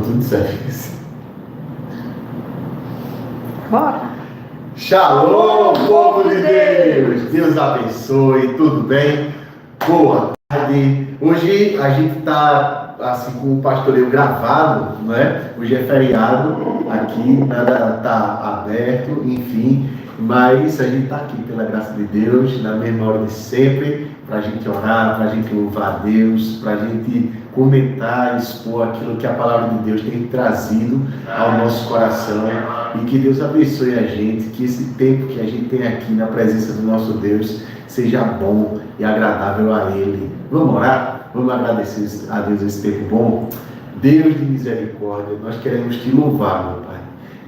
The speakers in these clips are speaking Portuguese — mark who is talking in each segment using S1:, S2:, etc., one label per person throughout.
S1: tudo certo.
S2: Bora.
S1: Shalom, povo de Deus! Deus abençoe, tudo bem? Boa tarde. Hoje a gente está assim com o pastoreio gravado, não é? Hoje é feriado, aqui nada está aberto, enfim. Mas a gente está aqui pela graça de Deus, na mesma hora de sempre, para a gente orar, para a gente louvar a Deus, para a gente comentar, expor aquilo que a palavra de Deus tem trazido ao nosso coração, e que Deus abençoe a gente, que esse tempo que a gente tem aqui na presença do nosso Deus seja bom e agradável a Ele. Vamos orar? Vamos agradecer a Deus esse tempo bom? Deus de misericórdia, nós queremos te louvar, meu Pai,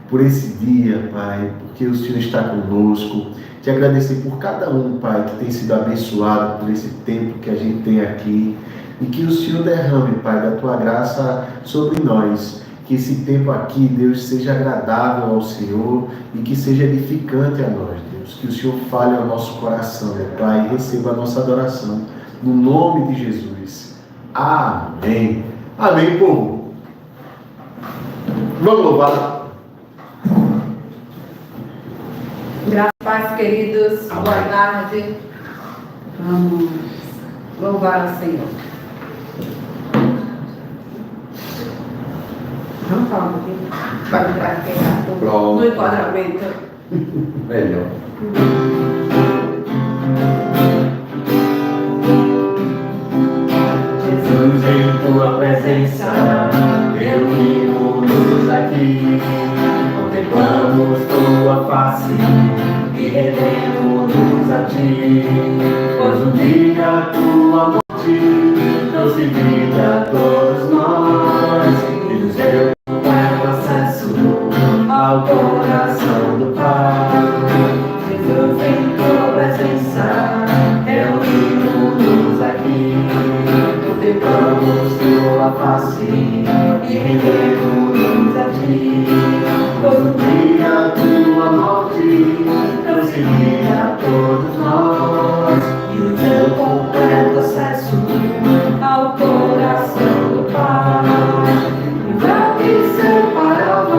S1: por esse dia, Pai, porque o Senhor está conosco. Te agradecer por cada um, Pai, que tem sido abençoado por esse tempo que a gente tem aqui. E que o Senhor derrame, Pai, da Tua graça sobre nós. Que esse tempo aqui, Deus, seja agradável ao Senhor e que seja edificante a nós, Deus. Que o Senhor fale ao nosso coração, meu Pai, e receba a nossa adoração. No nome de Jesus. Amém. Amém, povo. Vamos louvar.
S2: Graças a paz, queridos.
S1: Amém.
S2: Boa tarde. Vamos louvar ao Senhor. Vamos falar um pouquinho para entrar aqui no enquadramento.
S1: Melhor.
S3: Jesus, em tua presença, reunimos-nos aqui, contemplamos tua face e rendemos-nos a ti, pois um dia tua morte trouxe vida a todos nós e nos deu acesso ao coração do Pai. Jesus, em tua presença, reunimos-nos aqui, contemplamos tua face e rendemos-nos a ti, pois um dia tua morte trouxe vida a todos nós e nos deu completo acesso ao coração do Pai. O véu que separava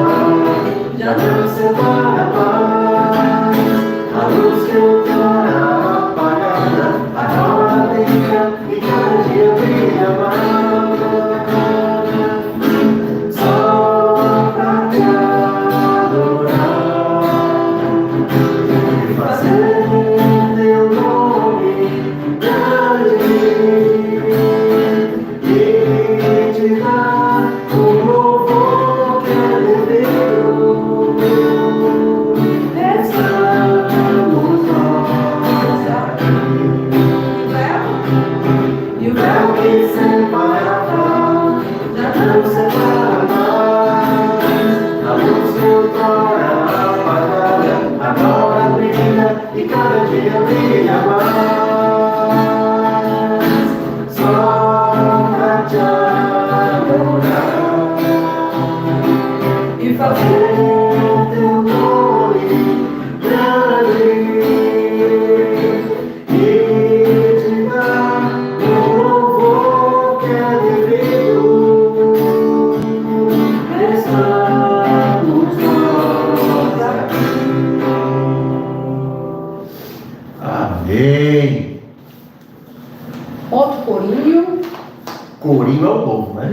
S3: já não separa mais, a luz que outrora apagada agora brilha e cada dia brilha mais. Só pra te adorar e fazer teu nome grande e te dar o louvor que é devido. Estamos nós aqui. E o véu que separava já não separa mais, a luz que outrora apagada agora brilha e cada dia brilha mais. Só pra te adorar e fazer teu nome grande e te dar o louvor que é devido. Estamos nós aqui.
S1: Amém.
S2: Outro corinho.
S1: Corinho é o novo, né?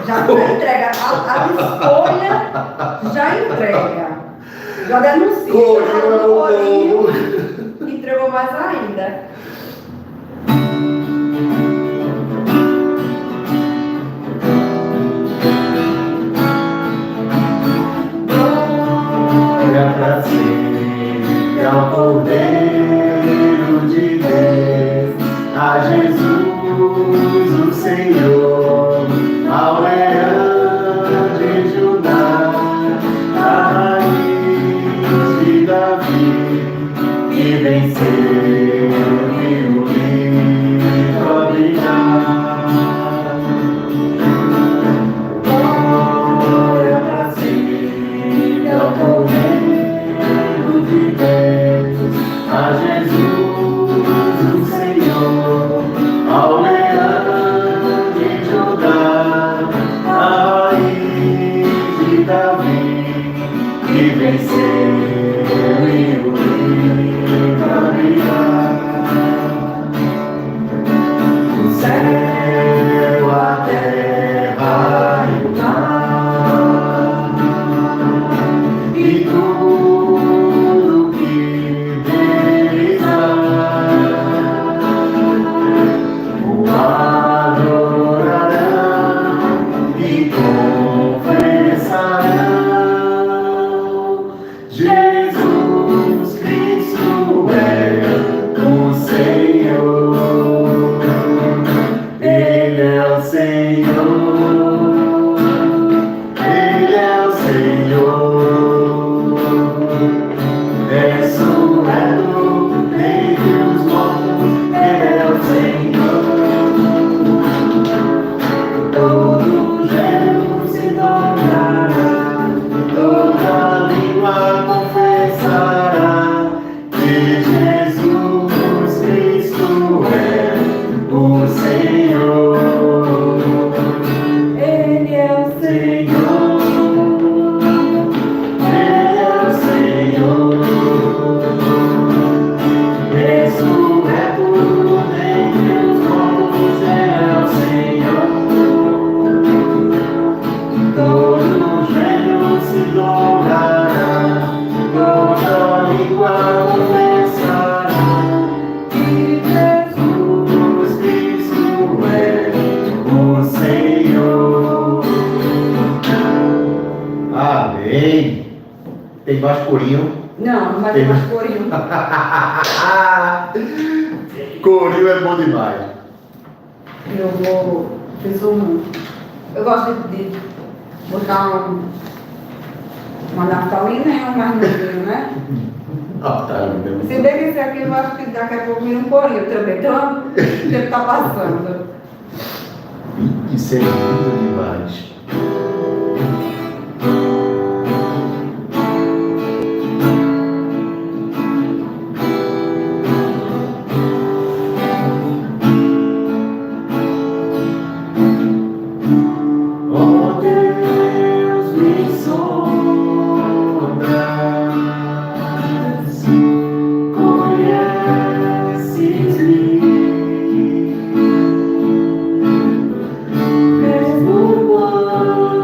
S2: Já entrega. A escolha já entrega. Já denuncia.
S1: Corinho é o novo.
S2: Entregou mais ainda.
S3: Glória pra sempre ao Cordeiro de Deus, a Jesus o Senhor, ao Leão de Judá, a raiz de Davi, que venceu venceu e o livrar. O céu, a terra e o mar, e tudo que deles há, o adorarão e confessarão: Jesus Cristo é o Senhor. Ele é o Senhor. Ele é o Senhor. Ressurreto dentre os mortos, Ele é o Senhor. Todo gelo se dobrará, toda língua confessará que Jesus Cristo é o Senhor. Ele é o Senhor. Ele é o Senhor. Ressurreto dentre os mortos, Ele é o Senhor. Todo gênio se dobrará, toda língua confessará que Jesus Cristo é o Senhor.
S1: Amém. Tem mais corinho?
S2: Não, não vai ter mais corinho.
S1: Corinho é bom demais.
S2: Eu vou. Eu gosto de botar uma naftalina e um marmelinho, né?
S1: Ah, tá lindo.
S2: Se bem que esse aqui eu acho que daqui a pouco vira um corinho também. Então, o tempo tá passando.
S1: Isso é lindo demais.
S3: Oh Deus, me sondas, conheces-me, mesmo quando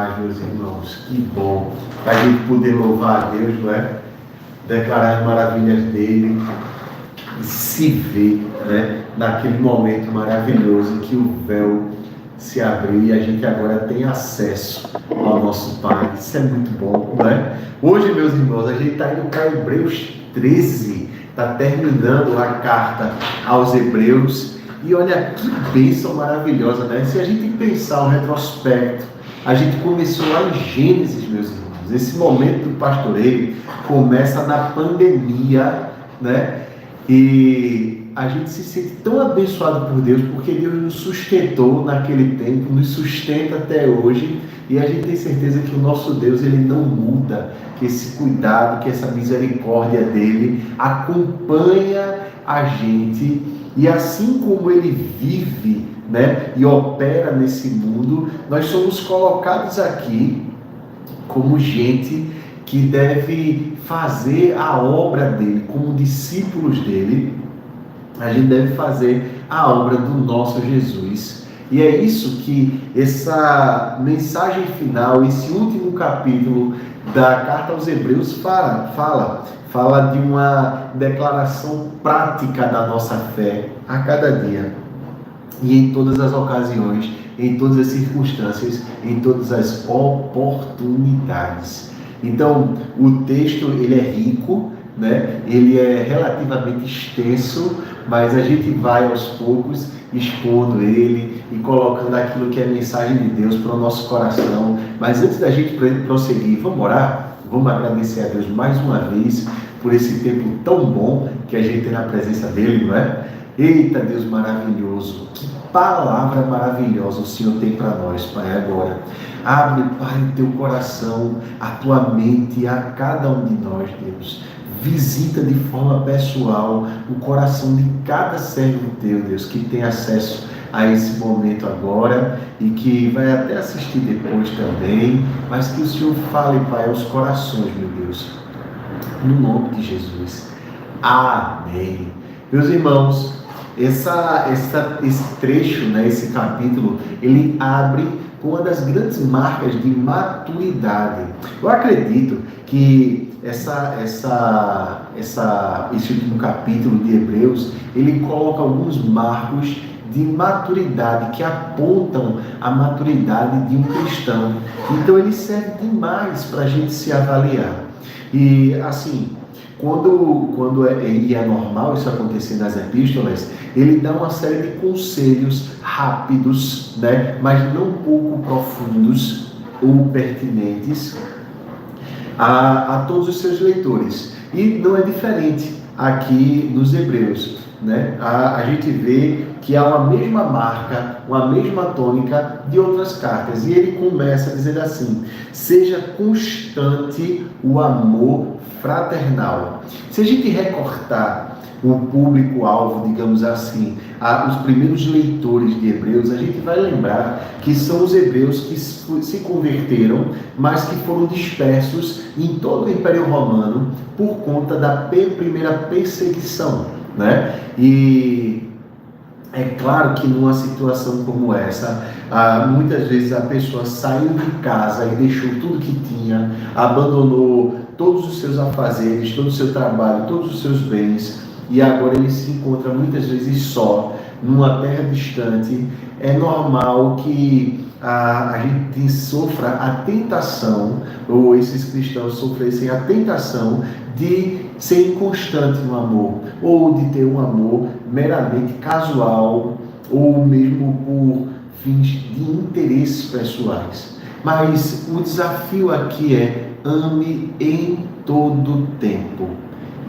S1: demais, meus irmãos. Que bom a gente poder louvar a Deus, não é? Declarar as maravilhas dele e se ver, né? Naquele momento maravilhoso em que o véu se abriu e a gente agora tem acesso ao nosso Pai. Isso é muito bom, não é? Hoje, meus irmãos, a gente está indo para Hebreus 13, está terminando a carta aos Hebreus. E olha que bênção maravilhosa, né? Se a gente pensar o retrospecto, a gente começou lá em Gênesis, meus irmãos. Esse momento do pastoreio começa na pandemia, né? E a gente se sente tão abençoado por Deus, porque Deus nos sustentou naquele tempo, nos sustenta até hoje, e a gente tem certeza que o nosso Deus, ele não muda, que esse cuidado, que essa misericórdia dele acompanha a gente, e assim como ele vive, né, e opera nesse mundo, nós somos colocados aqui como gente que deve fazer a obra dele, como discípulos dele. A gente deve fazer a obra do nosso Jesus. E é isso que essa mensagem final, esse último capítulo da carta aos Hebreus fala de uma declaração prática da nossa fé a cada dia e em todas as ocasiões, em todas as circunstâncias, em todas as oportunidades. Então, o texto ele é rico, né? Ele é relativamente extenso, mas a gente vai aos poucos expondo ele e colocando aquilo que é a mensagem de Deus para o nosso coração. Mas antes da gente prosseguir, vamos orar? Vamos agradecer a Deus mais uma vez por esse tempo tão bom que a gente tem na presença dele, não é? Eita, Deus maravilhoso, que palavra maravilhosa o Senhor tem para nós, Pai, agora. Abre, Pai, o teu coração, a tua mente a cada um de nós, Deus. Visita de forma pessoal o coração de cada servo teu, Deus, que tem acesso a esse momento agora e que vai até assistir depois também, mas que o Senhor fale, Pai, aos corações, meu Deus, no nome de Jesus. Amém. Meus irmãos, esse trecho, né, esse capítulo, ele abre com uma das grandes marcas de maturidade. Eu acredito que esse último capítulo de Hebreus, ele coloca alguns marcos de maturidade que apontam a maturidade de um cristão. Então ele serve demais para a gente se avaliar. E assim, quando é normal isso acontecer nas epístolas, ele dá uma série de conselhos rápidos, né, mas não pouco profundos ou pertinentes a todos os seus leitores. E não é diferente aqui nos Hebreus, né? A gente vê que há uma mesma marca, uma mesma tônica de outras cartas. E ele começa dizendo assim: seja constante o amor fraternal. Se a gente recortar o público-alvo, digamos assim, os primeiros leitores de Hebreus, a gente vai lembrar que são os hebreus que se converteram, mas que foram dispersos em todo o Império Romano por conta da primeira perseguição, né? E é claro que numa situação como essa, muitas vezes a pessoa saiu de casa e deixou tudo que tinha, abandonou todos os seus afazeres, todo o seu trabalho, todos os seus bens, e agora ele se encontra muitas vezes só, numa terra distante. É normal que a gente sofra a tentação, ou esses cristãos sofressem a tentação de ser inconstante no amor, ou de ter um amor meramente casual, ou mesmo por fins de interesses pessoais. Mas o desafio aqui é: ame em todo tempo.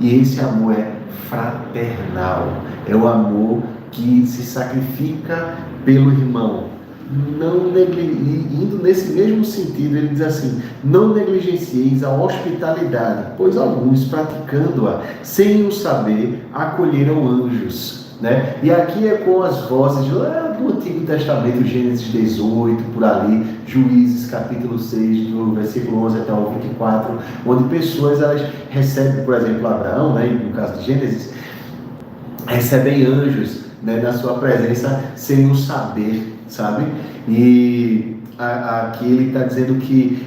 S1: E esse amor é fraternal, é o amor que se sacrifica pelo irmão. Indo nesse mesmo sentido, ele diz assim: não negligencieis a hospitalidade, pois alguns, praticando-a sem o saber, acolheram anjos, né? E aqui é com as vozes do Antigo Testamento, Gênesis 18, por ali, Juízes capítulo 6, do versículo 11 até o 24, onde pessoas elas recebem, por exemplo, Abraão, né, no caso de Gênesis, recebem anjos, né, na sua presença sem o saber, sabe? E aqui ele está dizendo que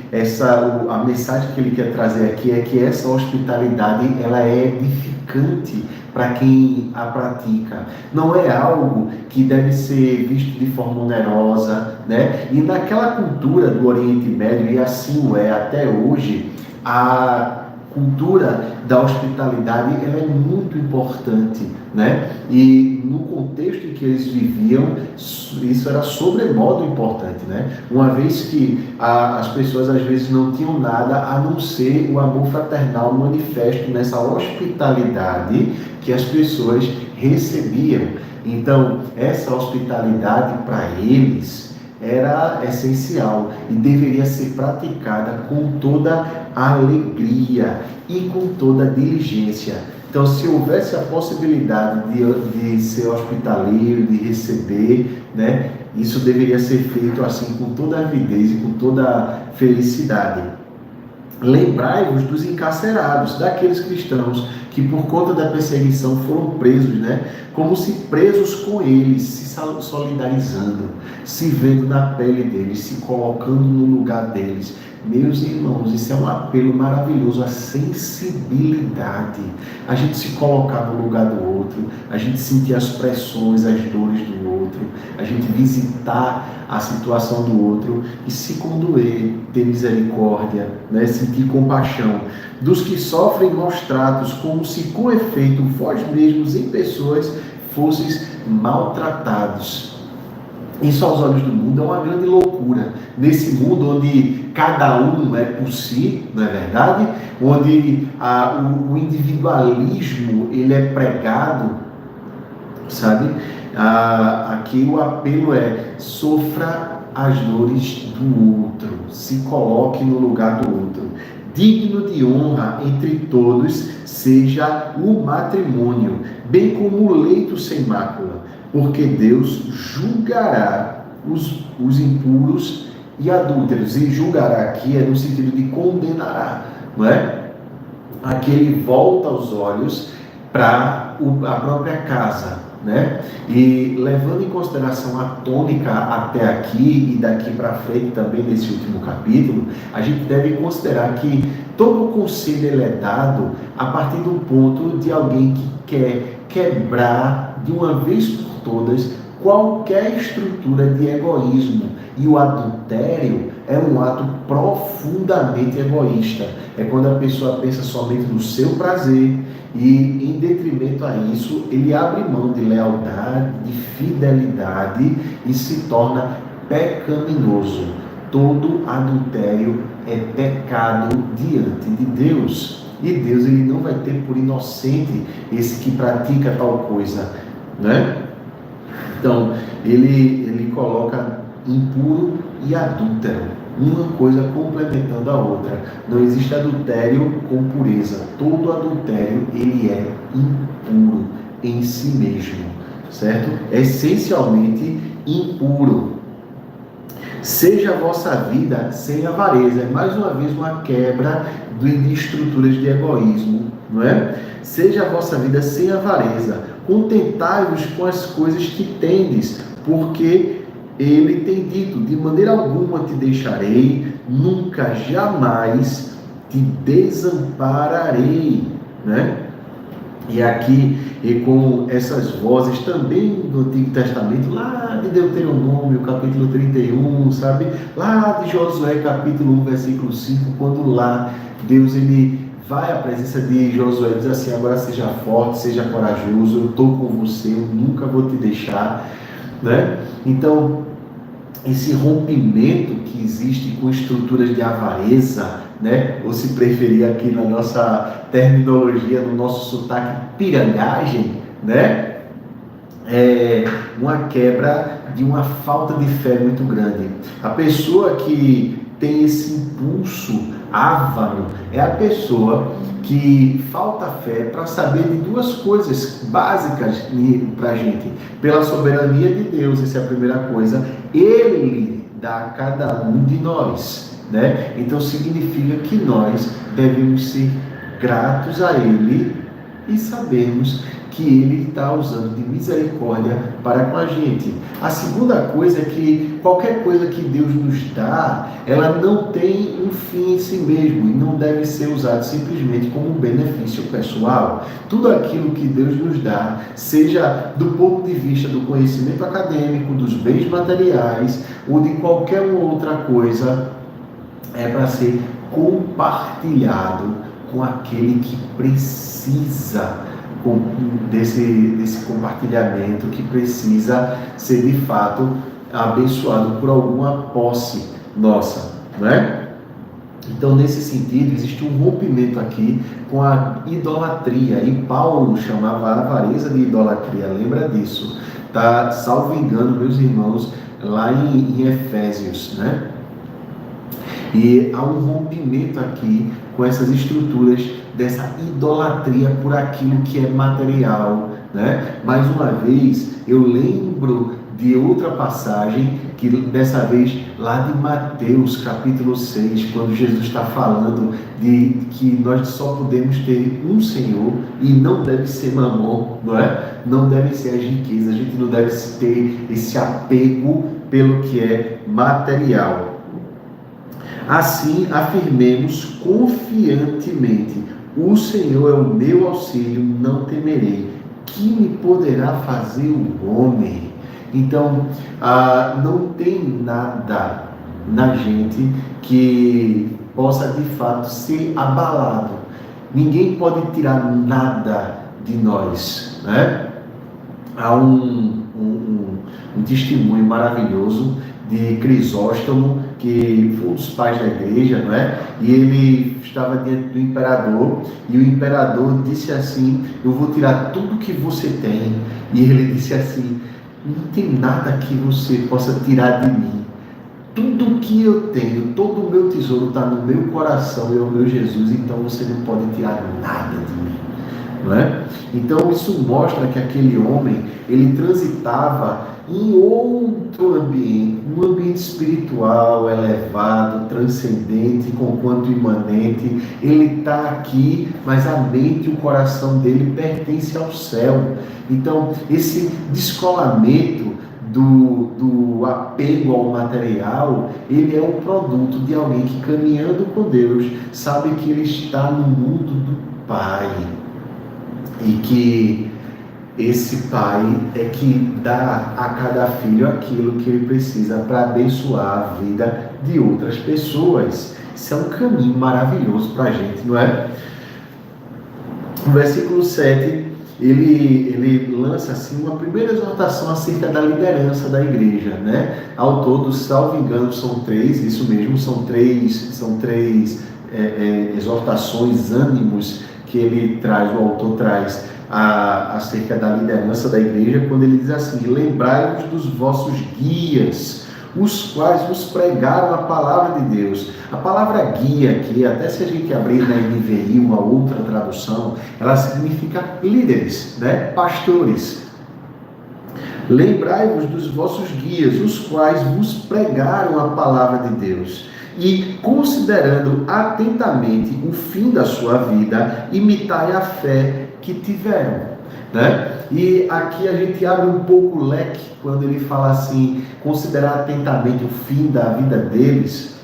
S1: a mensagem que ele quer trazer aqui é que essa hospitalidade ela é edificante para quem a pratica. Não é algo que deve ser visto de forma onerosa, né? E naquela cultura do Oriente Médio, e assim o é até hoje, a cultura da hospitalidade ela é muito importante, né? E no contexto em que eles viviam, isso era sobremodo importante, né? Uma vez que as pessoas às vezes não tinham nada a não ser o amor fraternal manifesto nessa hospitalidade que as pessoas recebiam. Então, essa hospitalidade para eles era essencial e deveria ser praticada com toda a alegria e com toda a diligência. Então, se houvesse a possibilidade de ser hospitaleiro, de receber, né, isso deveria ser feito assim com toda a avidez e com toda a felicidade. Lembrai-vos dos encarcerados, daqueles cristãos que por conta da perseguição foram presos, né? Como se presos com eles, se solidarizando, se vendo na pele deles, se colocando no lugar deles. Meus irmãos, isso é um apelo maravilhoso, a sensibilidade, a gente se colocar no lugar do outro, a gente sentir as pressões, as dores do outro, a gente visitar a situação do outro e se condoer, ter misericórdia, né? Sentir compaixão dos que sofrem maus tratos, como se com efeito vós mesmos em pessoas fosseis maltratados. Isso aos olhos do mundo é uma grande loucura. Nesse mundo onde cada um é por si, não é verdade? Onde o individualismo ele é pregado, sabe? Aqui o apelo é: sofra as dores do outro, se coloque no lugar do outro. Digno de honra entre todos seja o matrimônio, bem como o leito sem mácula, porque Deus julgará os impuros e adúlteros. E julgará aqui é no sentido de condenará, não é? Aqui ele volta os olhos para a própria casa, né? E levando em consideração a tônica até aqui e daqui para frente também nesse último capítulo, a gente deve considerar que todo o conselho ele é dado a partir do ponto de alguém que quer quebrar de uma vez por todas qualquer estrutura de egoísmo. E o adultério é um ato profundamente egoísta. É quando a pessoa pensa somente no seu prazer e, em detrimento a isso, ele abre mão de lealdade, de fidelidade e se torna pecaminoso. Todo adultério é pecado diante de Deus. E Deus ele não vai ter por inocente esse que pratica tal coisa, né? Então, ele coloca impuro e adúltero, uma coisa complementando a outra. Não existe adultério com pureza. Todo adultério ele é impuro em si mesmo, certo? Essencialmente impuro. Seja a vossa vida sem avareza. É mais uma vez uma quebra de estruturas de egoísmo, não é? Seja a vossa vida sem avareza. Contentai-vos com as coisas que tendes, porque ele tem dito: de maneira alguma te deixarei, nunca jamais te desampararei, né? E aqui, e com essas vozes também do Antigo Testamento, lá de Deuteronômio, capítulo 31, sabe? Lá de Josué, capítulo 1, versículo 5, quando lá Deus ele vai à presença de Josué e diz assim: agora seja forte, seja corajoso, eu estou com você, eu nunca vou te deixar, né? Então, esse rompimento que existe com estruturas de avareza, né? Ou se preferir aqui na nossa terminologia, no nosso sotaque, pirangagem, né? É uma quebra de uma falta de fé muito grande. A pessoa que tem esse impulso avaro é a pessoa que falta fé para saber de duas coisas básicas para a gente. Pela soberania de Deus, essa é a primeira coisa. Ele dá a cada um de nós, né? Então significa que nós devemos ser gratos a Ele e sabemos que Ele está usando de misericórdia para com a gente. A segunda coisa é que qualquer coisa que Deus nos dá, ela não tem um fim em si mesmo e não deve ser usado simplesmente como um benefício pessoal. Tudo aquilo que Deus nos dá, seja do ponto de vista do conhecimento acadêmico, dos bens materiais ou de qualquer outra coisa, é para ser compartilhado com aquele que precisa desse compartilhamento, que precisa ser de fato abençoado por alguma posse nossa, não é? Então, nesse sentido, existe um rompimento aqui com a idolatria, e Paulo chamava a avareza de idolatria, lembra disso? Tá, salvo engano, meus irmãos, lá em Efésios, né? E há um rompimento aqui com essas estruturas dessa idolatria por aquilo que é material, né? Mais uma vez, eu lembro de outra passagem, que dessa vez lá de Mateus capítulo 6, quando Jesus está falando de que nós só podemos ter um Senhor e não deve ser mamon, não é? Não deve ser as riquezas, a gente não deve ter esse apego pelo que é material. Assim, afirmemos confiantemente: o Senhor é o meu auxílio, não temerei. Que me poderá fazer o homem? Então, não tem nada na gente que possa de fato ser abalado. Ninguém pode tirar nada de nós, né? Há um testemunho maravilhoso de Crisóstomo, que foi um dos pais da igreja, não é? E ele estava diante do imperador, e o imperador disse assim: eu vou tirar tudo que você tem. E ele disse assim: não tem nada que você possa tirar de mim. Tudo que eu tenho, todo o meu tesouro está no meu coração, é o meu Jesus, então você não pode tirar nada de mim. Não é? Então isso mostra que aquele homem, ele transitava em outro ambiente, um ambiente espiritual, elevado, transcendente, conquanto imanente. Ele está aqui, mas a mente e o coração dele pertencem ao céu. Então esse descolamento do apego ao material, ele é um produto de alguém que, caminhando com Deus, sabe que ele está no mundo do Pai. E que esse pai é que dá a cada filho aquilo que ele precisa para abençoar a vida de outras pessoas. Isso é um caminho maravilhoso para a gente, não é? No versículo 7, ele lança assim uma primeira exortação acerca da liderança da igreja, né? Ao todo, salvo engano, são três, isso mesmo, são três exortações, ânimos que ele traz, o autor traz acerca da liderança da igreja, quando ele diz assim: lembrai-vos dos vossos guias, os quais vos pregaram a palavra de Deus. A palavra guia aqui, até se a gente abrir na NVI, uma outra tradução, ela significa líderes, né? Pastores. Lembrai-vos dos vossos guias, os quais vos pregaram a palavra de Deus. E, considerando atentamente o fim da sua vida, imitai a fé que tiveram, né? E aqui a gente abre um pouco o leque quando ele fala assim: considerar atentamente o fim da vida deles,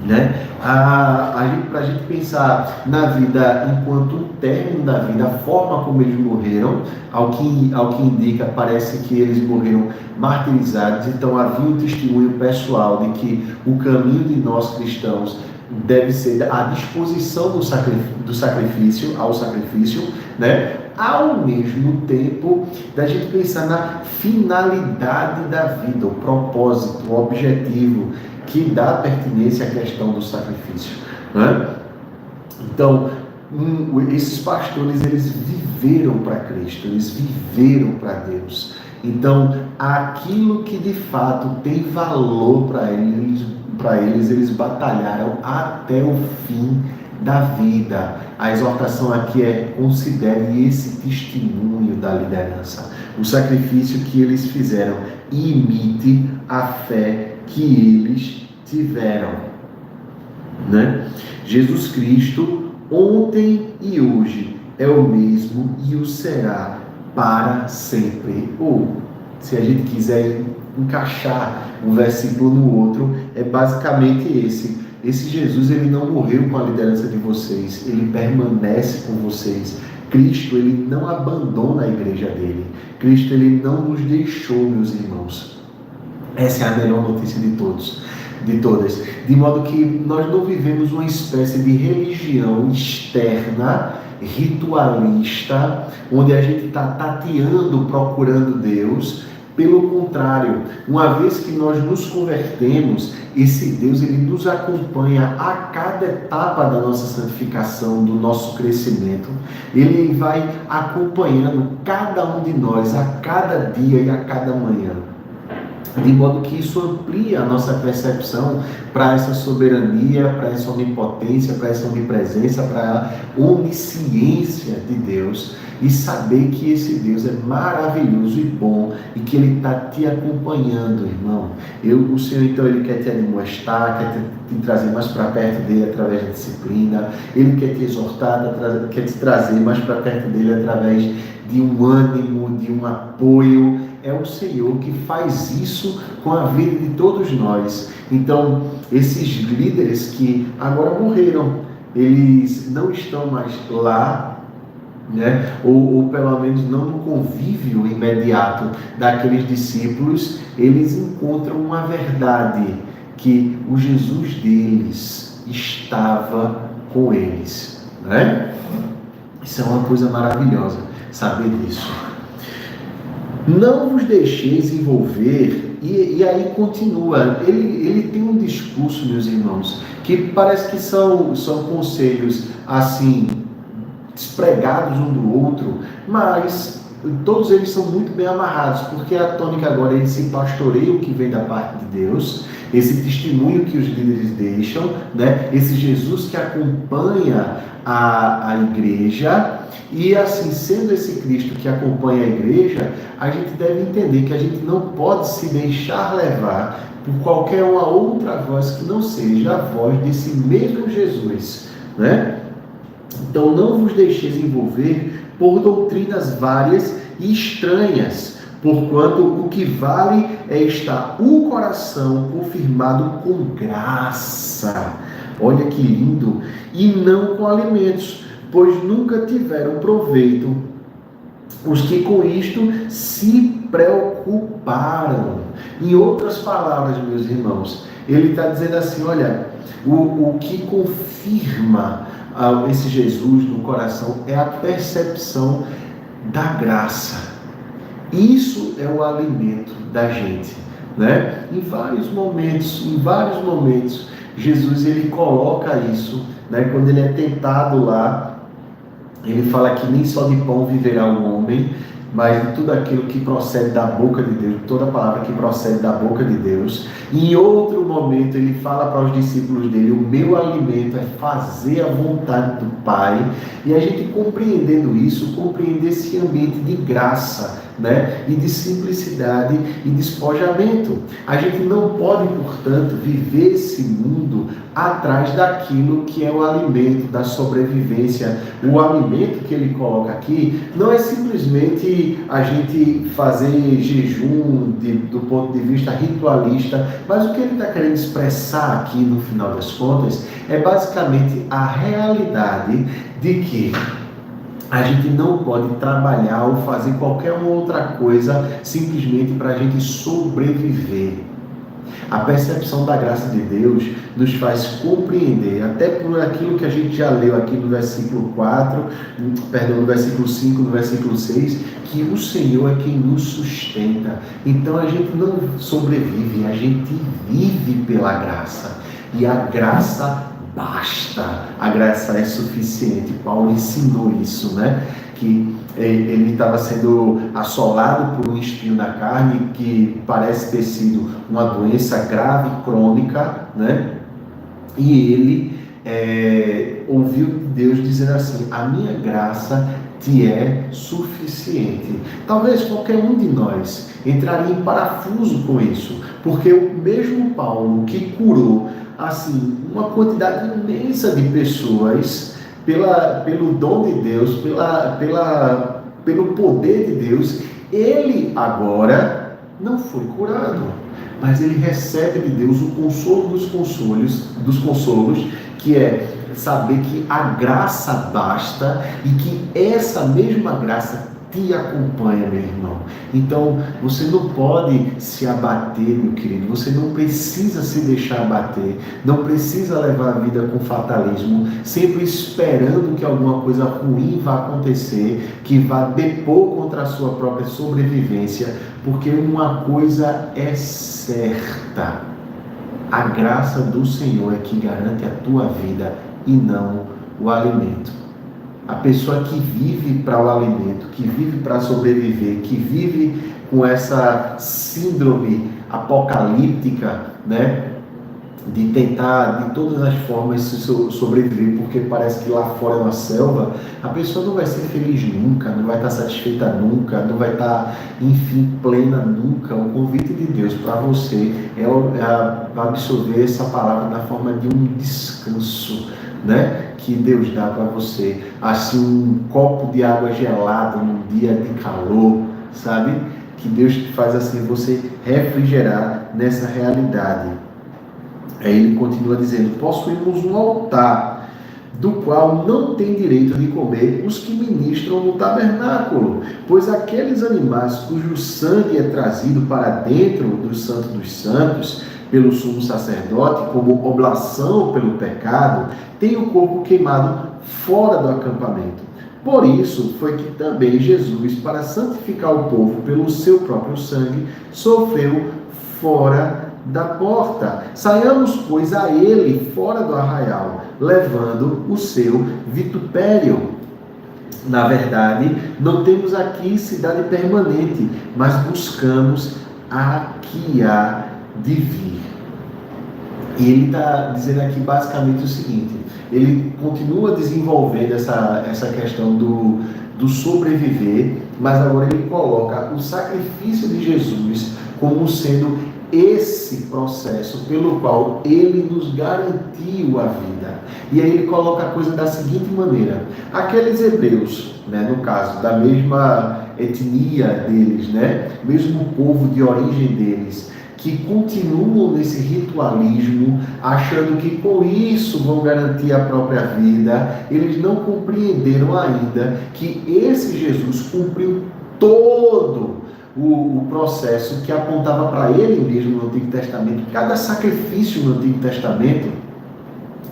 S1: né? Para a gente pensar na vida enquanto o término da vida, a forma como eles morreram, ao que indica, parece que eles morreram martirizados. Então havia um testemunho pessoal de que o caminho de nós cristãos deve ser a disposição do sacrifício, ao sacrifício, né? Ao mesmo tempo da gente pensar na finalidade da vida, o propósito, o objetivo que dá pertinência à questão do sacrifício, né? Então, esses pastores, eles viveram para Cristo, eles viveram para Deus. Então, aquilo que de fato tem valor para eles batalharam até o fim da vida. A exortação aqui é: considere esse testemunho da liderança, o sacrifício que eles fizeram, e imite a fé que eles tiveram, né? Jesus Cristo, ontem e hoje, é o mesmo e o será para sempre. Ou, se a gente quiser encaixar um versículo no outro, é basicamente esse. Esse Jesus, ele não morreu com a liderança de vocês, ele permanece com vocês. Cristo, ele não abandona a igreja dele. Cristo, ele não nos deixou, meus irmãos. Essa é a melhor notícia de todas. De modo que nós não vivemos uma espécie de religião externa, ritualista, onde a gente está tateando, procurando Deus. Pelo contrário, uma vez que nós nos convertemos, esse Deus, ele nos acompanha a cada etapa da nossa santificação, do nosso crescimento. Ele vai acompanhando cada um de nós a cada dia e a cada manhã. De modo que isso amplia a nossa percepção para essa soberania, para essa onipotência, para essa onipresença, para a onisciência de Deus. E saber que esse Deus é maravilhoso e bom e que Ele está te acompanhando, irmão. O Senhor, então, Ele quer te admoestar, quer te trazer mais para perto dEle através da disciplina. Ele quer te exortar, quer te trazer mais para perto dEle através de um ânimo, de um apoio. É o Senhor que faz isso com a vida de todos nós. Então, esses líderes que agora morreram, eles não estão mais lá, né? Ou pelo menos não no convívio imediato daqueles discípulos. Eles encontram uma verdade, que o Jesus deles estava com eles, né? Isso é uma coisa maravilhosa, saber disso. Não vos deixeis envolver, e aí continua, ele tem um discurso, meus irmãos, que parece que são conselhos assim, despregados um do outro, mas todos eles são muito bem amarrados, porque a tônica agora é esse pastoreio que vem da parte de Deus, esse testemunho que os líderes deixam, né? Esse Jesus que acompanha a igreja. E assim, sendo esse Cristo que acompanha a igreja, a gente deve entender que a gente não pode se deixar levar por qualquer uma outra voz que não seja a voz desse mesmo Jesus, né? Então, não vos deixeis envolver por doutrinas várias e estranhas, porquanto o que vale é estar o coração confirmado com graça. Olha que lindo! E não com alimentos, pois nunca tiveram proveito os que com isto se preocuparam. Em outras palavras, meus irmãos, ele está dizendo assim, olha, o que confirma esse Jesus no coração é a percepção da graça. Isso é o alimento da gente, né? Em vários momentos, Jesus, ele coloca isso, né? Quando ele é tentado lá, ele fala que nem só de pão viverá o homem, mas de tudo aquilo que procede da boca de Deus, toda palavra que procede da boca de Deus. E em outro momento ele fala para os discípulos dele, o meu alimento é fazer a vontade do Pai. E a gente compreendendo isso, compreender esse ambiente de graça, né? E de simplicidade e despojamento. A gente não pode, portanto, viver esse mundo atrás daquilo que é o alimento da sobrevivência. O alimento que ele coloca aqui não é simplesmente a gente fazer jejum do ponto de vista ritualista, mas o que ele está querendo expressar aqui no final das contas é basicamente a realidade de que a gente não pode trabalhar ou fazer qualquer outra coisa simplesmente para a gente sobreviver. A percepção da graça de Deus nos faz compreender, até por aquilo que a gente já leu aqui no versículo 5, no versículo 6, que o Senhor é quem nos sustenta. Então a gente não sobrevive, a gente vive pela graça. E a graça basta, a graça é suficiente. Paulo ensinou isso, né? Que ele estava sendo assolado por um espinho na carne que parece ter sido uma doença grave, crônica, né? E ele ouviu Deus dizendo assim, a minha graça te é suficiente. Talvez qualquer um de nós entraria em parafuso com isso, porque o mesmo Paulo que curou assim uma quantidade imensa de pessoas pelo dom de Deus, pelo poder de Deus, ele agora não foi curado, mas ele recebe de Deus o consolo dos consolos, que é saber que a graça basta e que essa mesma graça te acompanha, meu irmão. Então, você não pode se abater, meu querido. Você não precisa se deixar abater. Não precisa levar a vida com fatalismo, sempre esperando que alguma coisa ruim vá acontecer, que vá depor contra a sua própria sobrevivência, porque uma coisa é certa: a graça do Senhor é que garante a tua vida e não o alimento. A pessoa que vive para o alimento, que vive para sobreviver, que vive com essa síndrome apocalíptica, né, de tentar de todas as formas sobreviver, porque parece que lá fora é uma selva, a pessoa não vai ser feliz nunca, não vai estar satisfeita nunca, não vai estar, enfim, plena nunca. O convite de Deus para você é absorver essa palavra na forma de um descanso, né, que Deus dá para você, assim, um copo de água gelada num dia de calor, sabe? Que Deus faz assim você refrigerar nessa realidade. Aí ele continua dizendo: possuímos um altar, do qual não tem direito de comer os que ministram no tabernáculo, pois aqueles animais cujo sangue é trazido para dentro do Santo dos Santos pelo sumo sacerdote como oblação pelo pecado, têm o corpo queimado fora do acampamento. Por isso foi que também Jesus, para santificar o povo pelo seu próprio sangue, sofreu fora da porta. Saiamos, pois, a ele fora do arraial, levando o seu vitupério. Na verdade, não temos aqui cidade permanente, mas buscamos a que há de vir. E ele está dizendo aqui basicamente o seguinte: ele continua desenvolvendo essa questão do sobreviver, mas agora ele coloca o sacrifício de Jesus como sendo esse processo pelo qual ele nos garantiu a vida. E aí ele coloca a coisa da seguinte maneira: aqueles hebreus, né, no caso, da mesma etnia deles, né, mesmo povo de origem deles, que continuam nesse ritualismo, achando que com isso vão garantir a própria vida, eles não compreenderam ainda que esse Jesus cumpriu todo o processo que apontava para ele mesmo no Antigo Testamento. Cada sacrifício no Antigo Testamento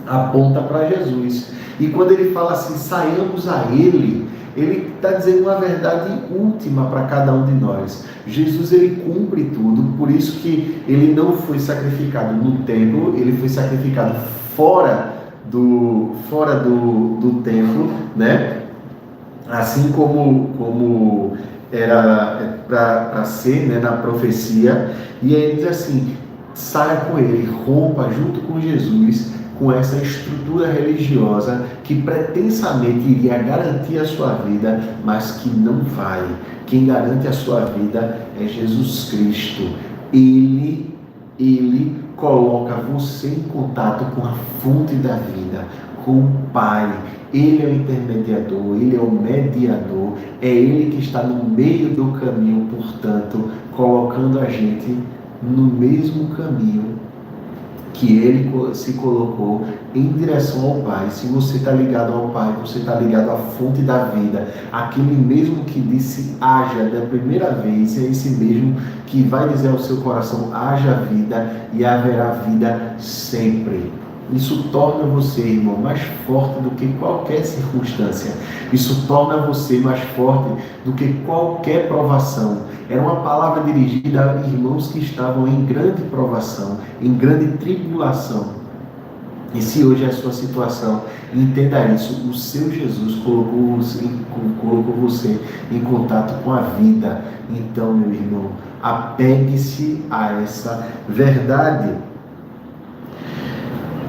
S1: aponta para Jesus. E quando ele fala assim, saiamos a ele, ele está dizendo uma verdade última para cada um de nós. Jesus, ele cumpre tudo, por isso que ele não foi sacrificado no templo, ele foi sacrificado fora do templo, né? Assim como era para ser, né, na profecia. E aí ele diz assim: saia com ele, rompa junto com Jesus com essa estrutura religiosa que pretensamente iria garantir a sua vida, mas que não vai. Quem garante a sua vida é Jesus Cristo. Ele coloca você em contato com a fonte da vida, com o Pai. Ele é o intermediador, ele é o mediador, é ele que está no meio do caminho, portanto, colocando a gente no mesmo caminho que ele se colocou em direção ao Pai. Se você está ligado ao Pai, você está ligado à fonte da vida, aquele mesmo que disse haja da primeira vez, é esse mesmo que vai dizer ao seu coração: haja vida e haverá vida sempre. Isso torna você, irmão, mais forte do que qualquer circunstância. Isso torna você mais forte do que qualquer provação. Era uma palavra dirigida a irmãos que estavam em grande provação, em grande tribulação. E se hoje é a sua situação, entenda isso: o seu Jesus colocou você em contato com a vida. Então, meu irmão, apegue-se a essa verdade.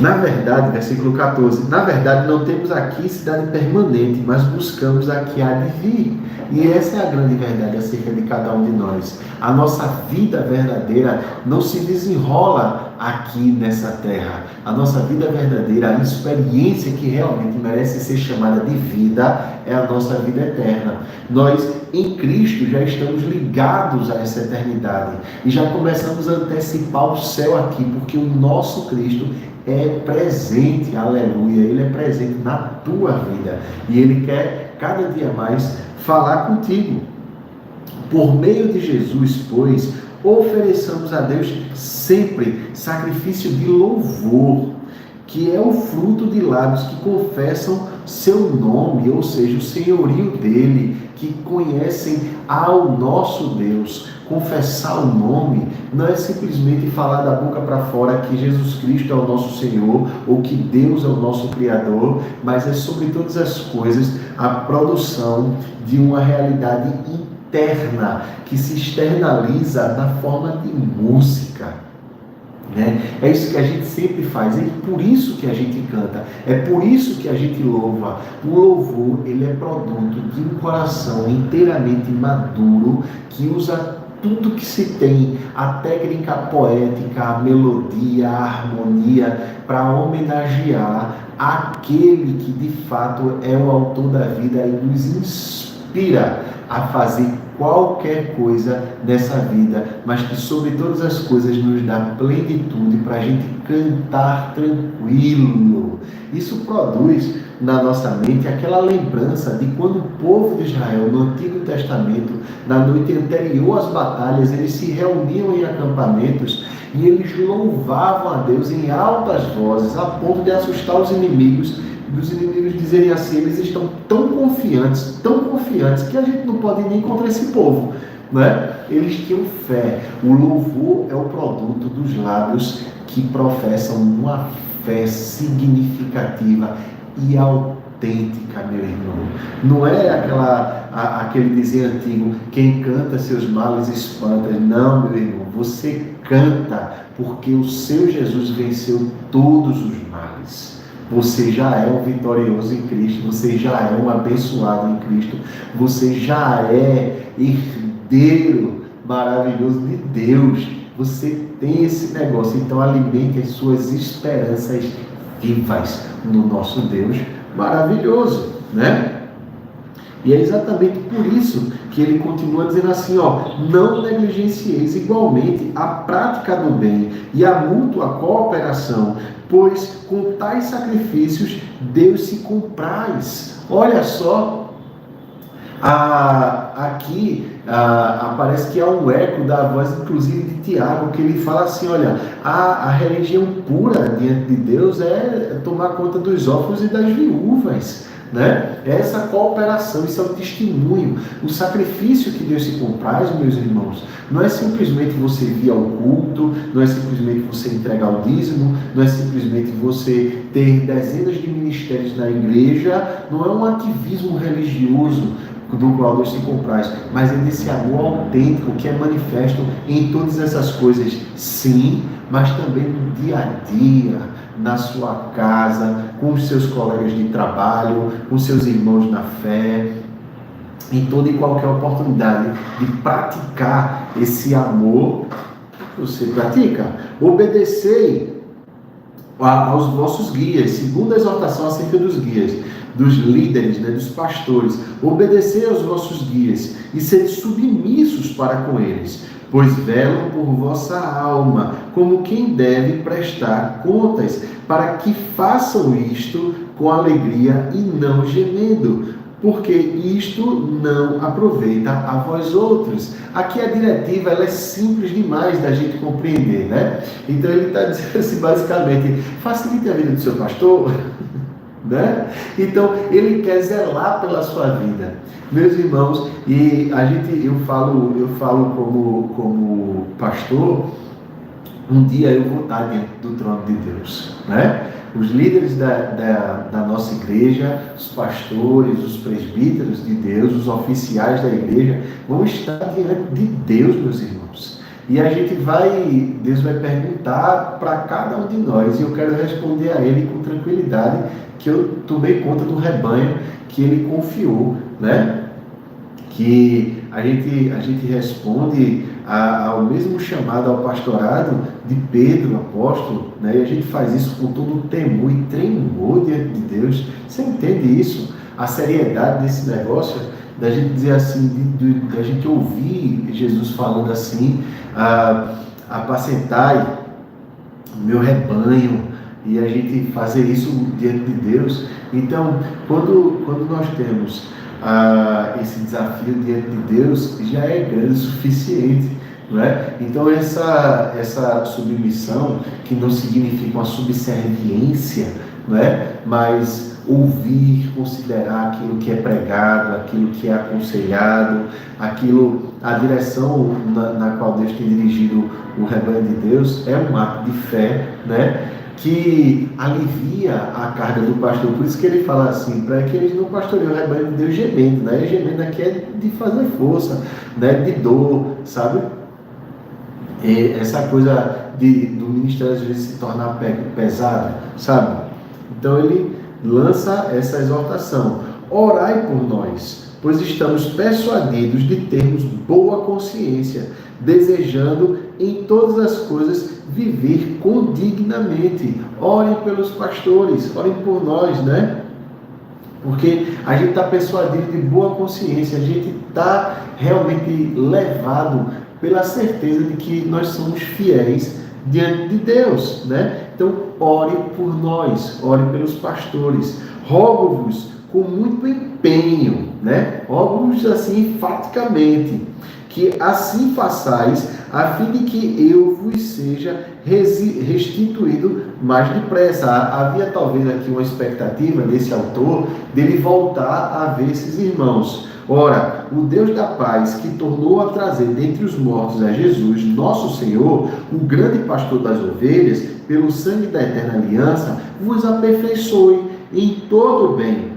S1: Na verdade, versículo 14, na verdade não temos aqui cidade permanente, mas buscamos a que há de vir. E essa é a grande verdade acerca de cada um de nós. A nossa vida verdadeira não se desenrola aqui nessa terra. A nossa vida verdadeira, a experiência que realmente merece ser chamada de vida, é a nossa vida eterna. Nós, em Cristo, já estamos ligados a essa eternidade e já começamos a antecipar o céu aqui, porque o nosso Cristo é presente, aleluia, Ele é presente na tua vida e Ele quer cada dia mais falar contigo. Por meio de Jesus, pois, ofereçamos a Deus sempre sacrifício de louvor, que é o fruto de lábios que confessam seu nome, ou seja, o senhorio dele, que conhecem ao nosso Deus. Confessar o nome não é simplesmente falar da boca para fora que Jesus Cristo é o nosso Senhor ou que Deus é o nosso Criador, mas é sobre todas as coisas a produção de uma realidade interna que se externaliza na forma de música. É isso que a gente sempre faz, é por isso que a gente canta, é por isso que a gente louva. O louvor, ele é produto de um coração inteiramente maduro que usa tudo que se tem, a técnica poética, a melodia, a harmonia, para homenagear aquele que de fato é o autor da vida e nos inspira a fazer qualquer coisa nessa vida, mas que sobre todas as coisas nos dá plenitude para a gente cantar tranquilo. Isso produz na nossa mente aquela lembrança de quando o povo de Israel, no Antigo Testamento, na noite anterior às batalhas, eles se reuniam em acampamentos e eles louvavam a Deus em altas vozes, a ponto de assustar os inimigos, dos inimigos dizerem assim: eles estão tão confiantes, que a gente não pode ir nem contra esse povo, né? Eles tinham fé. O louvor é o produto dos lábios que professam uma fé significativa e autêntica, meu irmão. Não é aquele dizer antigo: quem canta seus males espanta. Não, meu irmão, você canta porque o seu Jesus venceu todos os males. Você já é um vitorioso em Cristo, você já é um abençoado em Cristo, você já é herdeiro maravilhoso de Deus. Você tem esse negócio, então alimente as suas esperanças vivas no nosso Deus maravilhoso, né? E é exatamente por isso que ele continua dizendo assim, não negligencieis igualmente a prática do bem e a mútua cooperação, pois com tais sacrifícios Deus se compraz. Olha só, aqui parece que há um eco da voz, inclusive de Tiago, que ele fala assim, olha, a religião pura diante de Deus é tomar conta dos órfãos e das viúvas, né? Essa cooperação, isso é um testemunho. O sacrifício que Deus se compraz, meus irmãos, não é simplesmente você vir ao culto, não é simplesmente você entregar o dízimo, não é simplesmente você ter dezenas de ministérios na igreja, não é um ativismo religioso do qual Deus se compraz, mas é desse amor autêntico que é manifesto em todas essas coisas, sim, mas também no dia a dia, na sua casa, com os seus colegas de trabalho, com seus irmãos na fé, em toda e qualquer oportunidade de praticar esse amor. Você pratica? Obedecei aos vossos guias, segundo a exortação acerca dos guias, dos líderes, dos pastores. Obedecei aos vossos guias e sede submissos para com eles, pois velam por vossa alma, como quem deve prestar contas, para que façam isto com alegria e não gemendo, porque isto não aproveita a vós outros. Aqui a diretiva ela é simples demais da gente compreender, né? Então ele está dizendo assim, basicamente, facilite a vida do seu pastor, né? Então ele quer zelar pela sua vida, meus irmãos. E eu falo como pastor. Um dia eu vou estar diante do trono de Deus, né? Os líderes da nossa igreja, os pastores, os presbíteros de Deus, os oficiais da igreja vão estar diante de Deus, meus irmãos. E Deus vai perguntar para cada um de nós, e eu quero responder a Ele com tranquilidade, que eu tomei conta do rebanho que Ele confiou, né? Que a gente responde ao mesmo chamado ao pastorado de Pedro, apóstolo, né? E a gente faz isso com todo o temor e tremor diante de Deus. Você entende isso? A seriedade desse negócio, da gente dizer assim, da gente ouvir Jesus falando assim, apacentai o meu rebanho, e a gente fazer isso diante de Deus. Então, quando nós temos esse desafio diante de Deus, já é grande o suficiente, não é? Então essa submissão, que não significa uma subserviência, não é? Mas ouvir, considerar aquilo que é pregado, aquilo que é aconselhado, a direção na qual Deus tem dirigido o rebanho de Deus, é um ato de fé, né? Que alivia a carga do pastor. Por isso que ele fala assim, para que eles não pastoreiem o rebanho de Deus gemendo, né? Gemendo aqui é de fazer força, né? De dor, sabe? E essa coisa do ministério às vezes se tornar pesada, sabe? Então ele lança essa exortação: orai por nós, pois estamos persuadidos de termos boa consciência, desejando em todas as coisas viver condignamente. Orem pelos pastores, orem por nós, né? Porque a gente está persuadido de boa consciência, a gente está realmente levado pela certeza de que nós somos fiéis diante de Deus, né? Então, ore por nós, ore pelos pastores. Rogo-vos com muito empenho, né? Rogo-vos assim enfaticamente, que assim façais, a fim de que eu vos seja restituído mais depressa. Havia talvez aqui uma expectativa desse autor dele voltar a ver esses irmãos. Ora, o Deus da paz, que tornou a trazer dentre os mortos a Jesus, nosso Senhor, o grande pastor das ovelhas, pelo sangue da eterna aliança, vos aperfeiçoe em todo o bem,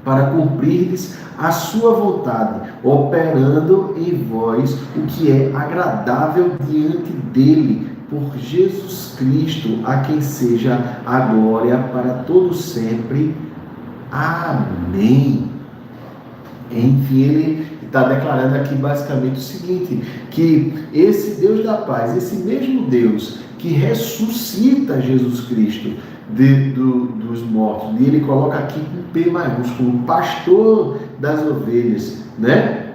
S1: para cumprirdes a sua vontade, operando em vós o que é agradável diante dele, por Jesus Cristo, a quem seja a glória para todos sempre. Amém. Enfim, ele está declarando aqui basicamente o seguinte, que esse Deus da paz, esse mesmo Deus que ressuscita Jesus Cristo dos mortos, e ele coloca aqui com P maiúsculo, pastor das ovelhas, né?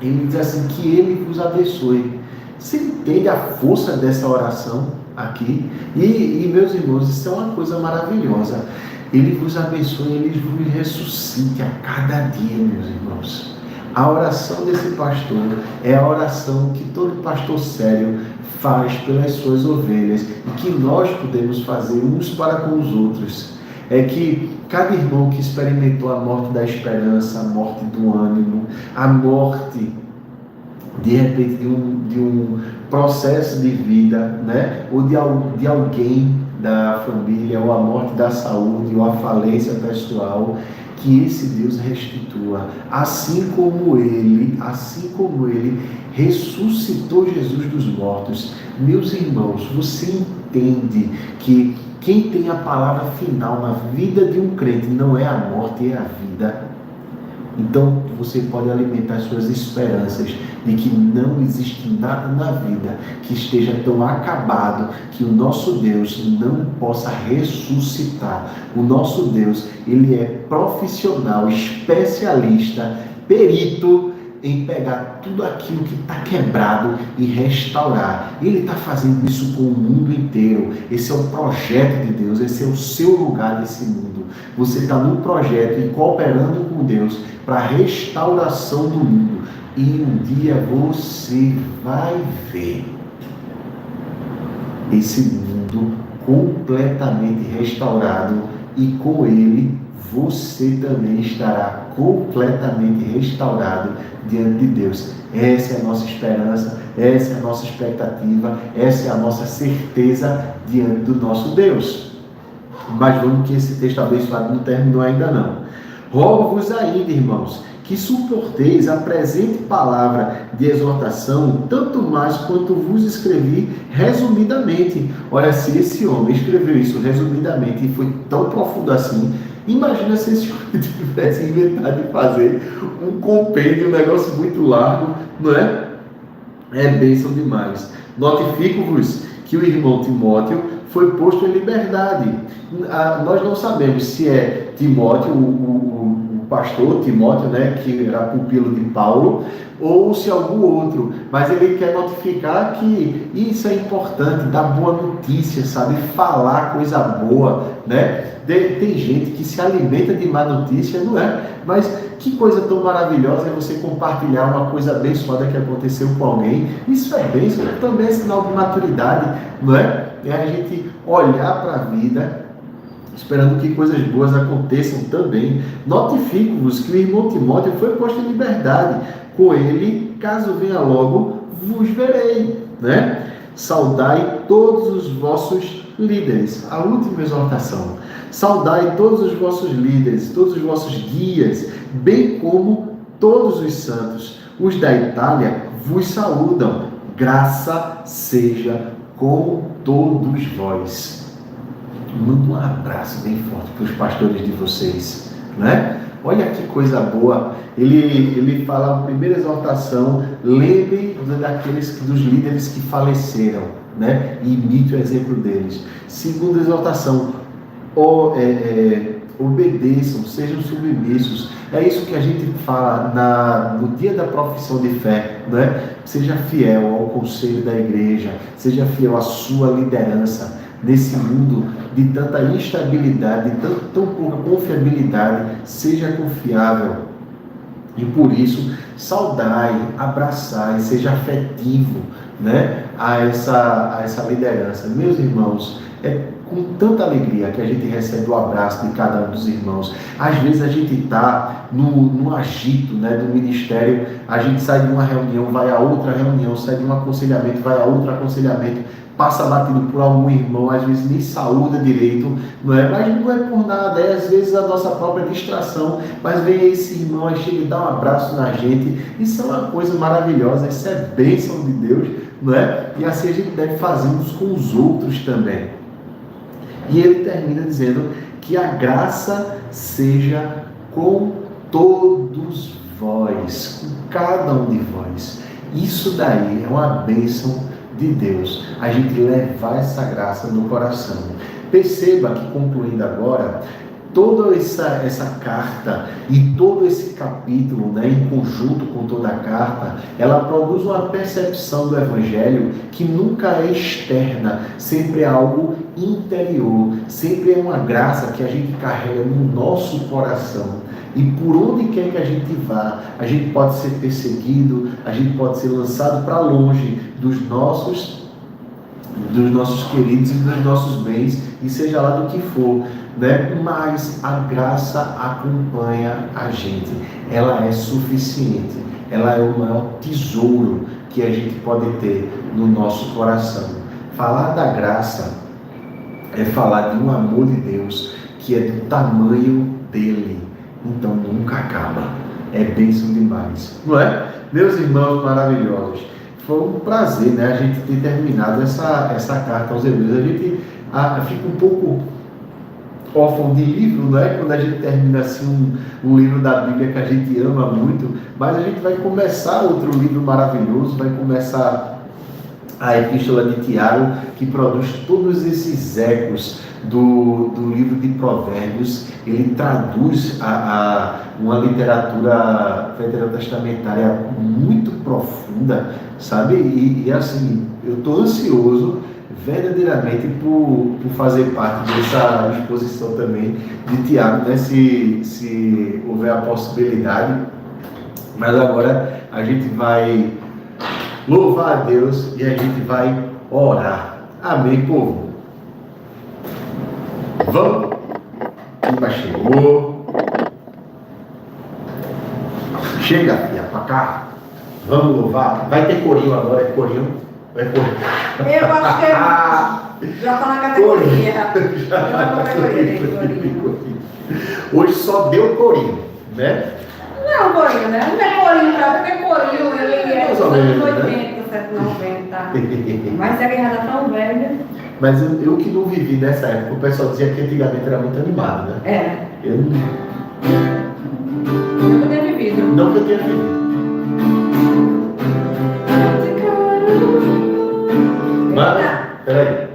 S1: Ele diz assim, que ele vos abençoe. Você entende a força dessa oração aqui? E meus irmãos, isso é uma coisa maravilhosa. Ele vos abençoe, ele vos ressuscite a cada dia, meus irmãos. A oração desse pastor é a oração que todo pastor sério faz pelas suas ovelhas e que nós podemos fazer uns para com os outros. É que cada irmão que experimentou a morte da esperança, a morte do ânimo, a morte de repente de um processo de vida, né? Ou de alguém da família, ou a morte da saúde, ou a falência pessoal, que esse Deus restitua, assim como ele ressuscitou Jesus dos mortos. Meus irmãos, você entende que quem tem a palavra final na vida de um crente não é a morte, é a vida. Então você pode alimentar suas esperanças de que não existe nada na vida que esteja tão acabado que o nosso Deus não possa ressuscitar. O nosso Deus, ele é profissional, especialista, perito em pegar tudo aquilo que está quebrado e restaurar. Ele está fazendo isso com o mundo inteiro. Esse é o projeto de Deus, esse é o seu lugar nesse mundo. Você está no projeto e cooperando com Deus para a restauração do mundo. E um dia você vai ver esse mundo completamente restaurado, e com ele você também estará completamente restaurado diante de Deus. Essa é a nossa esperança, essa é a nossa expectativa, essa é a nossa certeza diante do nosso Deus. Mas vamos que esse texto abençoado não terminou ainda não. Rogo-vos ainda, irmãos, que que suporteis a presente palavra de exortação, tanto mais quanto vos escrevi resumidamente. Olha, se esse homem escreveu isso resumidamente e foi tão profundo assim, imagina se esse homem tivesse inventado de fazer um compêndio, um negócio muito largo, não é? É bênção demais. Notifico-vos que o irmão Timóteo foi posto em liberdade. Nós não sabemos se é Timóteo, o pastor Timóteo, né, que era pupilo de Paulo, ou se é algum outro, mas ele quer notificar que isso é importante, dar boa notícia, sabe, falar coisa boa, né? Tem gente que se alimenta de má notícia, não é? Mas que coisa tão maravilhosa é você compartilhar uma coisa abençoada que aconteceu com alguém. Isso é bênção, também é sinal de maturidade, não é? É a gente olhar para a vida esperando que coisas boas aconteçam também. Notifico-vos que o irmão Timóteo foi posto em liberdade. Com ele, caso venha logo, vos verei, né? Saudai todos os vossos líderes. A última exortação. Saudai todos os vossos líderes, todos os vossos guias, bem como todos os santos. Os da Itália vos saúdam. Graça seja com todos vós. Manda um abraço bem forte para os pastores de vocês, né? Olha que coisa boa. Ele fala a primeira exortação: lembre dos líderes que faleceram, né? E imite o exemplo deles. Segunda exortação: obedeçam, sejam submissos. É isso que a gente fala no dia da profissão de fé, né? Seja fiel ao conselho da igreja, seja fiel à sua liderança. Nesse mundo de tanta instabilidade, de tão pouca confiabilidade, seja confiável. E por isso, saudai, abraçai, seja afetivo, né, a essa liderança. Meus irmãos, é com tanta alegria que a gente recebe o abraço de cada um dos irmãos. Às vezes a gente está no agito, né, do ministério, a gente sai de uma reunião, vai a outra reunião, sai de um aconselhamento, vai a outro aconselhamento, passa batido por algum irmão, às vezes nem saúda direito, não é? Mas não é por nada, é às vezes a nossa própria distração, mas vem esse irmão, aí chega e dá um abraço na gente. Isso é uma coisa maravilhosa, isso é bênção de Deus, não é? E assim a gente deve fazer uns com os outros também. E ele termina dizendo que a graça seja com todos vós, com cada um de vós. Isso daí é uma bênção de Deus, a gente levar essa graça no coração. Perceba que, concluindo agora, toda essa carta e todo esse capítulo, né, em conjunto com toda a carta, ela produz uma percepção do Evangelho que nunca é externa, sempre é algo interior, sempre é uma graça que a gente carrega no nosso coração. E por onde quer que a gente vá, a gente pode ser perseguido, a gente pode ser lançado para longe dos nossos queridos e dos nossos bens, e seja lá do que for, né? Mas a graça acompanha a gente, ela é suficiente, ela é o maior tesouro que a gente pode ter no nosso coração. Falar da graça é falar de um amor de Deus que é do tamanho dele. Então nunca acaba. É bênção demais, não é? Meus irmãos maravilhosos, foi um prazer, né, a gente ter terminado essa carta aos Hebreus. A gente fica um pouco órfão de livro, não é? Quando a gente termina assim um livro da Bíblia que a gente ama muito, mas a gente vai começar outro livro maravilhoso, vai começar a Epístola de Tiago, que produz todos esses ecos do livro de Provérbios. Ele traduz uma literatura veterotestamentária muito profunda, sabe? E assim, eu estou ansioso verdadeiramente por fazer parte dessa exposição também de Tiago, né? Se houver a possibilidade. Mas agora a gente vai louvar a Deus e a gente vai orar. Amém, povo? Vamos? Quem chegou? Chega, filha, pra cá. Vamos louvar. Vai ter corinho agora, é corinho? Vai corinho.
S2: Eu acho que já está na categoria. Já está na categoria.
S1: Hoje só deu corinho, né?
S2: Não, corinho, né? Não é corinho, não, porque corinho ele é
S1: Mais
S2: dos
S1: ou
S2: anos
S1: menos,
S2: 80, 90. Mas é que já tá tão velho.
S1: Mas eu que não vivi nessa época, o pessoal dizia que antigamente era muito animado, né?
S2: É.
S1: Eu
S2: Nunca tenho vivido.
S1: não que eu tenha vivido. Mas, peraí.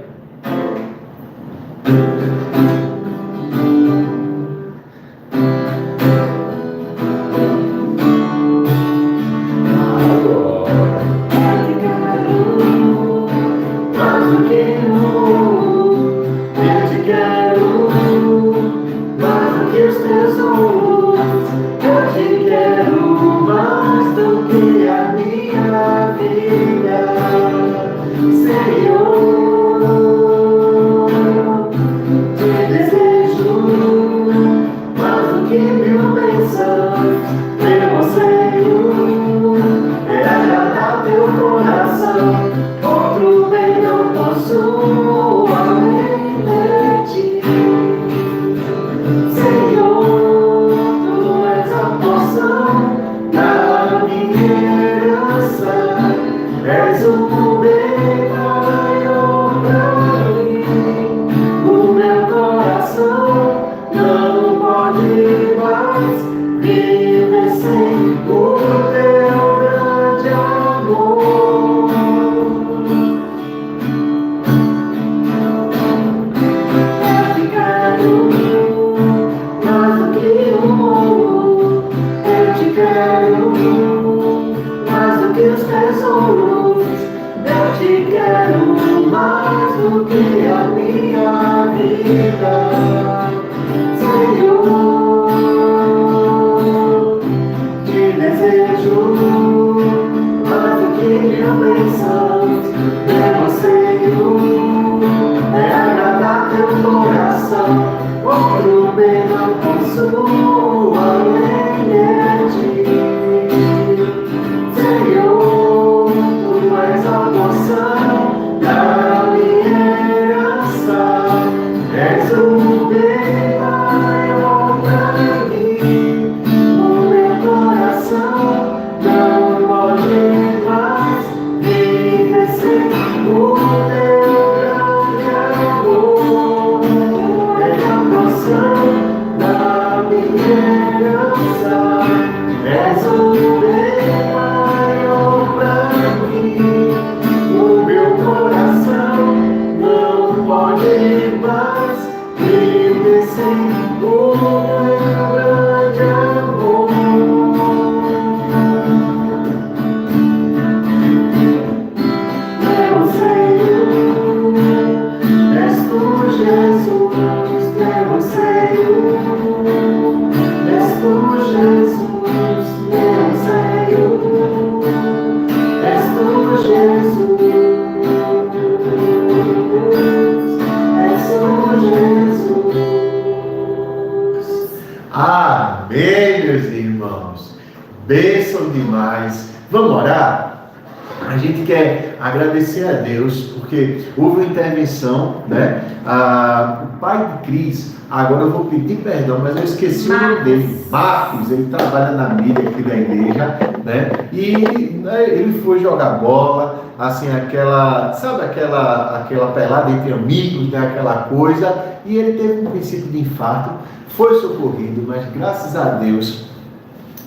S1: Amém, meus irmãos. Bênção demais. Vamos orar? A gente quer agradecer a Deus, porque houve uma intervenção, né? O pai de Cris, agora eu vou pedir perdão, mas eu esqueci o nome dele. Marcos, ele trabalha na mídia aqui da igreja, né? E ele foi jogar bola, assim, sabe aquela pelada entre amigos, né? Aquela coisa, e ele teve um princípio de infarto, foi socorrido, mas graças a Deus,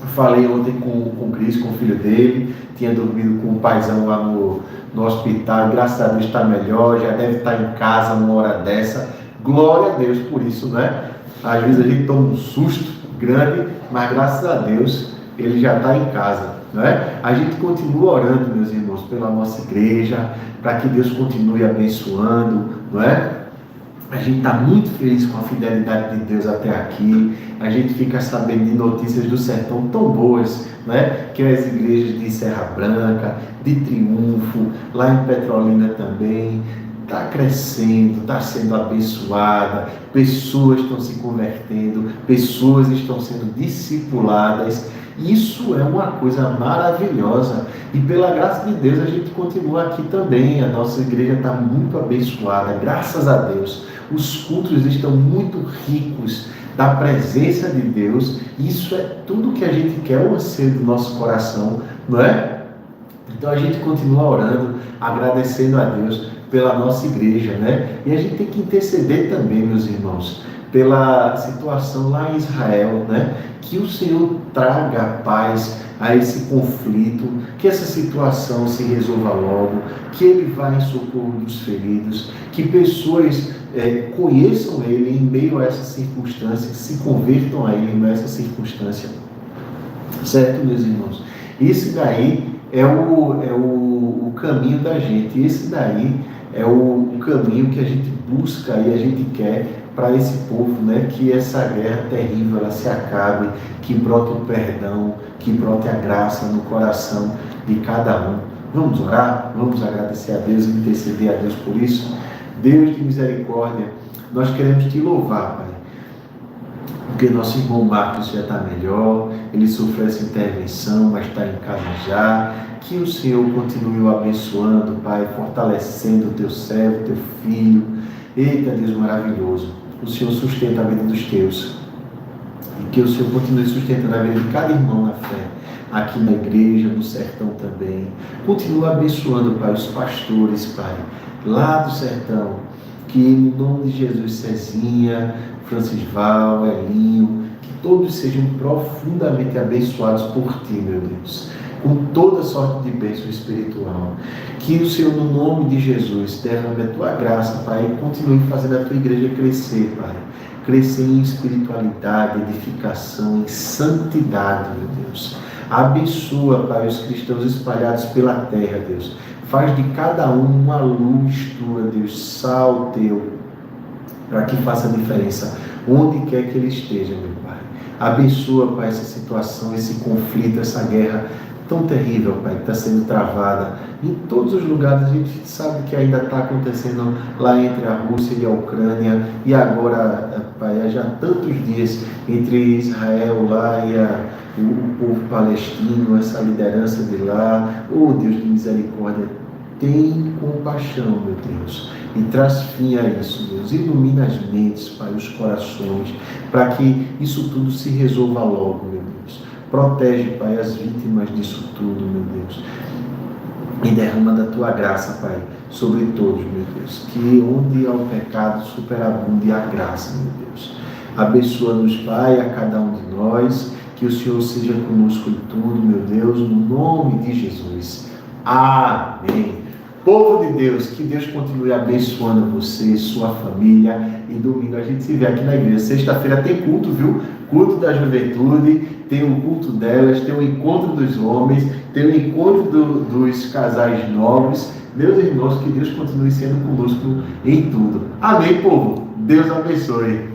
S1: eu falei ontem com o Cris, com o filho dele, tinha dormido com o paizão lá no hospital, graças a Deus está melhor, já deve estar em casa numa hora dessa. Glória a Deus por isso, né? Às vezes a gente toma um susto grande, mas graças a Deus ele já está em casa, né? A gente continua orando, meus irmãos, pela nossa igreja, para que Deus continue abençoando, não é? A gente está muito feliz com a fidelidade de Deus até aqui. A gente fica sabendo de notícias do sertão tão boas, né? Que as igrejas de Serra Branca, de Triunfo, lá em Petrolina também, está crescendo, está sendo abençoada, pessoas estão se convertendo, pessoas estão sendo discipuladas. Isso é uma coisa maravilhosa e pela graça de Deus a gente continua aqui também. A nossa igreja está muito abençoada, graças a Deus. Os cultos estão muito ricos, da presença de Deus. Isso é tudo que a gente quer, o anseio do nosso coração, não é? Então a gente continua orando, agradecendo a Deus pela nossa igreja, né? E a gente tem que interceder também, meus irmãos, pela situação lá em Israel, né? Que o Senhor traga paz a esse conflito, que essa situação se resolva logo, que Ele vá em socorro dos feridos, que pessoas conheçam Ele em meio a essa circunstância, que se convertam a Ele em meio a essa circunstância. Certo, meus irmãos? Esse daí é o caminho da gente, esse daí é o caminho que a gente busca e a gente quer para esse povo, né? Que essa guerra terrível ela se acabe, que brote o perdão, que brote a graça no coração de cada um. Vamos orar? Vamos agradecer a Deus e interceder a Deus por isso? Deus de misericórdia, nós queremos te louvar, Pai, porque nosso irmão Marcos já está melhor, ele sofreu essa intervenção, mas está em casa já. Que o Senhor continue o abençoando, Pai, fortalecendo o teu servo, teu filho. Eita, Deus maravilhoso, o Senhor sustenta a vida dos teus. E que o Senhor continue sustentando a vida de cada irmão na fé, aqui na igreja, no sertão também. Continua abençoando, Pai, os pastores, Pai, lá do sertão. Que em nome de Jesus, Cezinha, Francisval, Elinho, que todos sejam profundamente abençoados por Ti, meu Deus, com toda sorte de bênção espiritual. Que o Senhor, no nome de Jesus, derrame a Tua graça, Pai, e continue fazendo a Tua igreja crescer, Pai. Crescer em espiritualidade, edificação, em santidade, meu Deus. Abençoa, Pai, os cristãos espalhados pela terra, Deus. Faz de cada um uma luz Tua, Deus, sal Teu, para que faça a diferença onde quer que ele esteja, meu Pai. Abençoa, Pai, essa situação, esse conflito, essa guerra tão terrível, Pai, que está sendo travada em todos os lugares. A gente sabe que ainda está acontecendo lá entre a Rússia e a Ucrânia, e agora, Pai, há já tantos dias entre Israel lá e o povo palestino, essa liderança de lá. Oh, Deus de misericórdia, tem compaixão, meu Deus, e traz fim a isso, Deus. Ilumina as mentes, Pai, os corações, para que isso tudo se resolva logo, meu Deus. Protege, Pai, as vítimas disso tudo, meu Deus. E derrama da Tua graça, Pai, sobre todos, meu Deus. Que onde há o pecado, superabunde a graça, meu Deus. Abençoa-nos, Pai, a cada um de nós. Que o Senhor seja conosco em tudo, meu Deus, no nome de Jesus. Amém. Povo de Deus, que Deus continue abençoando você, sua família. E domingo a gente se vê aqui na igreja. Sexta-feira tem culto, viu? Culto da juventude, tem o culto delas, tem o encontro dos homens, tem o encontro dos casais novos. Meus irmãos, que Deus continue sendo conosco em tudo. Amém, povo? Deus abençoe.